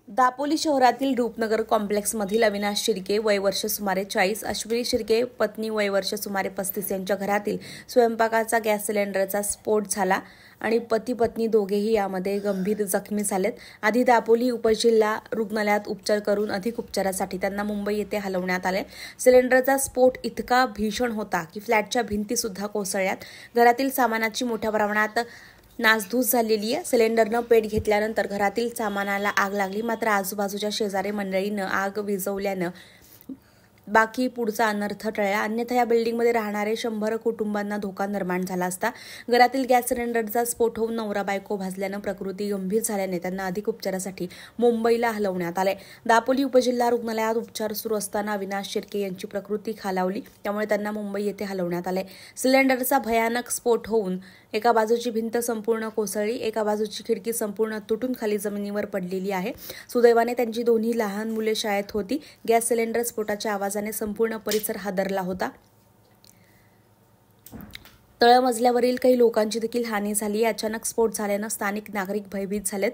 दापोली शहरातील रूपनगर कॉम्प्लेक्समधील अविनाश शिर्के वय वर्ष सुमारे 40, अश्विनी शिर्के पत्नी वय वर्ष सुमारे 35 यांच्या घरातील स्वयंपाकाचा गॅस सिलेंडरचा स्फोट झाला आणि पती पत्नी दोघेही यामध्ये गंभीर जखमी झालेत। आधी दापोली उपजिल्हा रुग्णालयात उपचार करून अधिक उपचारासाठी त्यांना मुंबई येथे हलवण्यात आले। सिलेंडरचा स्फोट इतका भीषण होता की फ्लॅटच्या भिंती सुद्धा कोसळल्यात। घरातील सामानाची मोठ्या प्रमाणात नासधूस झालेली आहे। सिलेंडरनं पेट घेतल्यानंतर घरातील सामानाला आग लागली, मात्र आजूबाजूच्या शेजारी मंडळीनं आग विझवल्यानं बाकी पुढचा अनर्थ टळला। अन्यथा या बिल्डिंगमध्ये राहणारे 100 कुटुंबांना धोका निर्माण झाला असता। घरातील गॅस सिलेंडरचा स्फोट होऊन नवरा बायको भाजल्यानं प्रकृती गंभीर झाल्याने त्यांना अधिक उपचारासाठी मुंबईला हलवण्यात आले। दापोली उपजिल्हा रुग्णालयात उपचार सुरू असताना अविनाश शिर्के यांची प्रकृती खालावली, त्यामुळे त्यांना मुंबई येथे हलवण्यात आले। सिलेंडरचा भयानक स्फोट होऊन एका बाजूची भिंत संपूर्ण कोसळली, एका बाजूची खिडकी संपूर्ण तुटून खाली जमिनीवर पडलेली आहे। सुदैवाने त्यांची दोन्ही लहान मुले शाळेत होती। गॅस सिलेंडर स्फोटाच्या आवाजाने संपूर्ण परिसर हादरला होता। तळमजल्यावरील काही लोकांची देखील हानी झाली। अचानक स्फोट झाल्यानं स्थानिक नागरिक भयभीत झालेत।